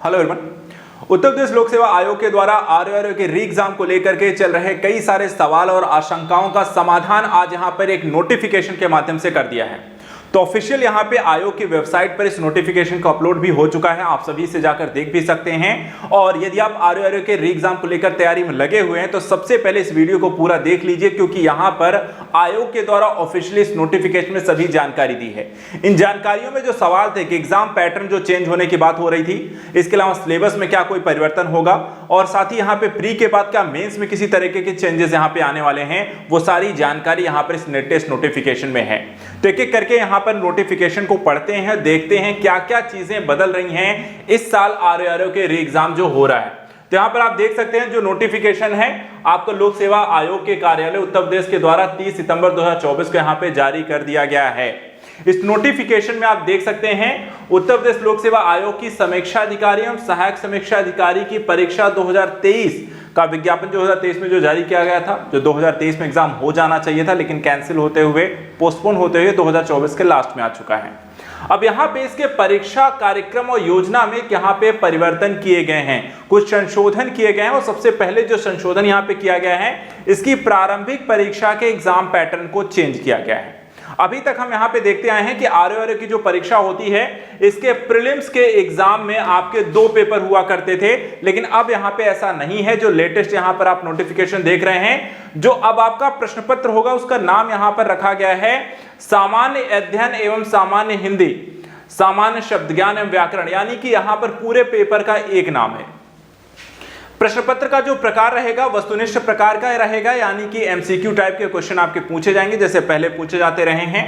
Hello everyone. Uttar Pradesh लोक सेवा आयोग के द्वारा आरओआरओ के री एग्जाम को लेकर के चल रहे कई सारे सवाल और आशंकाओं का समाधान आज यहां पर एक नोटिफिकेशन के माध्यम से कर दिया है। तो ऑफिशियल यहां पे आयोग की वेबसाइट पर इस नोटिफिकेशन का अपलोड भी हो चुका है, आप सभी से जाकर देख भी सकते हैं। और यदि आप आरओआरओ के री एग्जाम को लेकर तैयारी में लगे हुए हैं तो सबसे पहले इस वीडियो को पूरा देख लीजिए, क्योंकि यहां पर आयोग के द्वारा ऑफिशियली इस नोटिफिकेशन में सभी जानकारी दी है। इन जानकारियों में जो सवाल थे कि एग्जाम पैटर्न जो चेंज होने की बात हो रही थी, इसके अलावा सिलेबस में क्या कोई परिवर्तन होगा, और साथ ही यहाँ पे प्री के बाद क्या मेंस में किसी तरीके के चेंजेस यहाँ पे आने वाले हैं, वो सारी जानकारी यहाँ पर इस लेटेस्ट नोटिफिकेशन में है। तो एक एक करके यहाँ पर नोटिफिकेशन को पढ़ते हैं, देखते हैं क्या क्या चीजें बदल रही हैं इस साल आरओआरओ के री एग्जाम जो हो रहा है। तो यहां पर आप देख सकते हैं जो नोटिफिकेशन है आपको लोक सेवा आयोग के कार्यालय उत्तर प्रदेश के द्वारा 30 सितंबर 2024 को यहां पे जारी कर दिया गया है। इस नोटिफिकेशन में आप देख सकते हैं उत्तर प्रदेश लोक सेवा आयोग की समीक्षा अधिकारी एवं सहायक समीक्षा अधिकारी की परीक्षा 2023 का विज्ञापन 2023 में जो जारी किया गया था, जो 2023 में एग्जाम हो जाना चाहिए था लेकिन कैंसिल होते हुए, पोस्टपोन होते हुए 2024 के लास्ट में आ चुका है। अब यहाँ पे इसके परीक्षा कार्यक्रम और योजना में यहाँ पे परिवर्तन किए गए हैं, कुछ संशोधन किए गए हैं। और सबसे पहले जो संशोधन यहाँ पे किया गया है, इसकी प्रारंभिक परीक्षा के एग्जाम पैटर्न को चेंज किया गया है। अभी तक हम यहाँ पे देखते आए हैं कि आरओआरओ की जो परीक्षा होती है, इसके प्रीलिम्स के एग्जाम में आपके 2 पेपर हुआ करते थे, लेकिन अब यहाँ पे ऐसा नहीं है। जो लेटेस्ट यहाँ पर आप नोटिफिकेशन देख रहे हैं, जो अब आपका प्रश्न पत्र होगा उसका नाम यहाँ पर रखा गया है सामान्य अध्ययन एवं सामान्य हिंदी, सामान्य शब्द ज्ञान एवं व्याकरण, यानी कि यहाँ पर पूरे पेपर का एक नाम है। प्रश्न पत्र का जो प्रकार रहेगा वस्तुनिष्ठ प्रकार का रहेगा, यानी कि एमसीक्यू टाइप के क्वेश्चन आपके पूछे जाएंगे जैसे पहले पूछे जाते रहे हैं।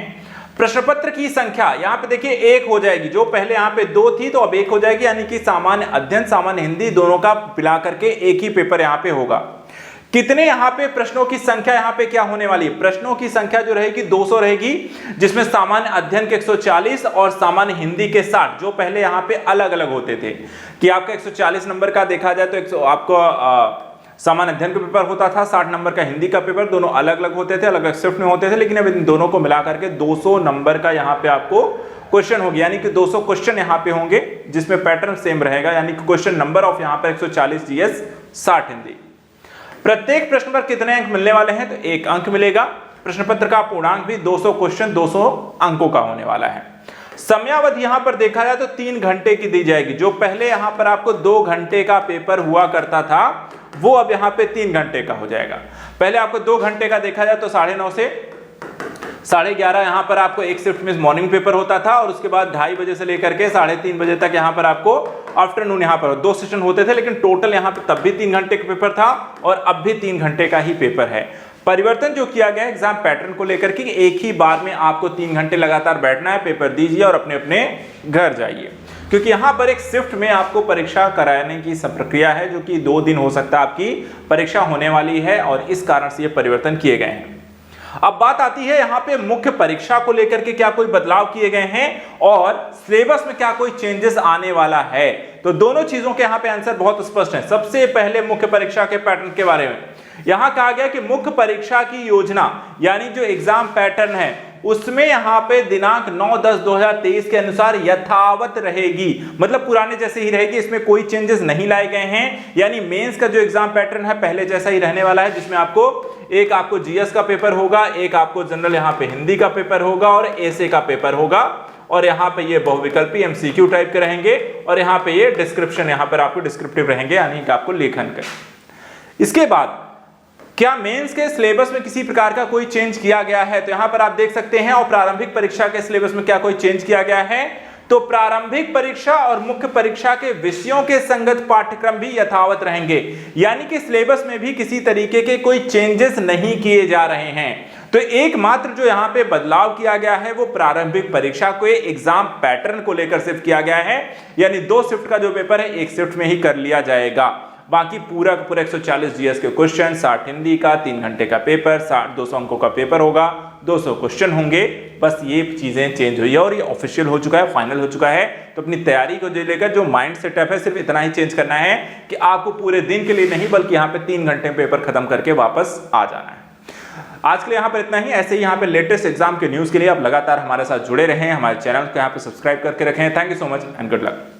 प्रश्न पत्र की संख्या यहाँ पे देखिए 1 हो जाएगी, जो पहले यहाँ पे 2 थी तो अब 1 हो जाएगी, यानी कि सामान्य अध्ययन सामान्य हिंदी दोनों का मिला करके एक ही पेपर यहाँ पे होगा। कितने यहाँ पे प्रश्नों की संख्या यहाँ पे क्या होने वाली है? प्रश्नों की संख्या जो रहेगी 200 रहेगी, जिसमें सामान्य अध्ययन के 140 और सामान्य हिंदी के 60, जो पहले यहाँ पे अलग अलग होते थे कि आपका 140 नंबर का देखा जाए तो आपको सामान्य अध्ययन का पेपर होता था, 60 नंबर का हिंदी का पेपर, दोनों अलग अलग होते थे, अलग अलग शिफ्ट में होते थे। लेकिन अब इन दोनों को मिलाकर के 200 नंबर का यहाँ पे आपको क्वेश्चन होगी, यानी कि 200 क्वेश्चन यहाँ पे होंगे, जिसमें पैटर्न सेम रहेगा, यानी कि क्वेश्चन नंबर ऑफ यहाँ पर 140 जीएस 60 हिंदी। प्रत्येक प्रश्न पर कितने अंक मिलने वाले हैं? तो 1 अंक मिलेगा। प्रश्न पत्र का पूर्णांक भी 200 क्वेश्चन 200 अंकों का होने वाला है। समयावधि यहां पर देखा जाए तो 3 घंटे की दी जाएगी। जो पहले यहां पर आपको 2 घंटे का पेपर हुआ करता था, वो अब यहां पे 3 घंटे का हो जाएगा। पहले आपको 2 घंटे का देखा जाए तो 9:30 से 11:30 यहाँ पर आपको एक शिफ्ट में मॉर्निंग पेपर होता था, और उसके बाद 2:30 बजे से लेकर के 3:30 बजे तक यहाँ पर आपको आफ्टरनून यहाँ पर 2 सेशन होते थे। लेकिन टोटल यहाँ पे तब भी 3 घंटे का पेपर था और अब भी 3 घंटे का ही पेपर है। परिवर्तन जो किया गया है एग्जाम पैटर्न को लेकर के, एक ही बार में आपको 3 घंटे लगातार बैठना है, पेपर दीजिए और अपने अपने घर जाइए, क्योंकि यहाँ पर एक शिफ्ट में आपको परीक्षा कराने की प्रक्रिया है, जो कि 2 दिन हो सकता है आपकी परीक्षा होने वाली है, और इस कारण से ये परिवर्तन किए गए हैं। अब बात आती है यहाँ पे मुख्य परीक्षा को लेकर के क्या कोई बदलाव किए गए हैं और सिलेबस में क्या कोई चेंजेस आने वाला है? तो दोनों चीजों के यहाँ पे आंसर बहुत स्पष्ट है। सबसे पहले मुख्य परीक्षा के पैटर्न के बारे में यहां कहा गया कि मुख्य परीक्षा की योजना, यानी जो एग्जाम पैटर्न है, उसमें यहां पे दिनांक 9/10/2023 के अनुसार यथावत रहेगी, मतलब पुराने जैसे ही रहेगी, इसमें कोई चेंजेस नहीं लाए गए हैं। यानी मेंस का जो एग्जाम पैटर्न है पहले जैसा ही रहने वाला है, जिसमें आपको जीएस का पेपर होगा, एक आपको जनरल यहाँ पे हिंदी का पेपर होगा और एसए का पेपर होगा, और यहाँ पे ये बहुविकल्पी एमसीक्यू टाइप के रहेंगे, और यहाँ पे ये डिस्क्रिप्शन यहाँ पर आपको डिस्क्रिप्टिव रहेंगे, यानी कि आपको लेखन कर। इसके बाद क्या मेंस के सिलेबस में किसी प्रकार का कोई चेंज किया गया है? तो यहां पर आप देख सकते हैं। और प्रारंभिक परीक्षा के सिलेबस में क्या कोई चेंज किया गया है? तो प्रारंभिक परीक्षा और मुख्य परीक्षा के विषयों के संगत पाठ्यक्रम भी यथावत रहेंगे, यानी कि सिलेबस में भी किसी तरीके के कोई चेंजेस नहीं किए जा रहे हैं। तो एकमात्र जो यहाँ पे बदलाव किया गया है वो प्रारंभिक परीक्षा को एग्जाम पैटर्न को लेकर शिफ्ट किया गया है, यानी 2 शिफ्ट का जो पेपर है 1 शिफ्ट में ही कर लिया जाएगा। बाकी पूरा का पूरा 140 जीएस के क्वेश्चन, 60 हिंदी का, 3 घंटे का पेपर, 200 अंकों का पेपर होगा, 200 क्वेश्चन होंगे। बस ये चीजें चेंज हुई है और ये ऑफिशियल हो चुका है, फाइनल हो चुका है। तो अपनी तैयारी को लेकर जो माइंड सेटअप है, सिर्फ इतना ही चेंज करना है कि आपको पूरे दिन के लिए नहीं, बल्कि यहाँ पे 3 घंटे पेपर खत्म करके वापस आ जाना है। आज के लिए यहाँ पर इतना ही। ऐसे ही यहाँ पे लेटेस्ट एग्जाम के न्यूज के लिए आप लगातार हमारे साथ जुड़े रहें, हमारे चैनल को यहाँ पे सब्सक्राइब करके रखें। Thank you so much and good luck.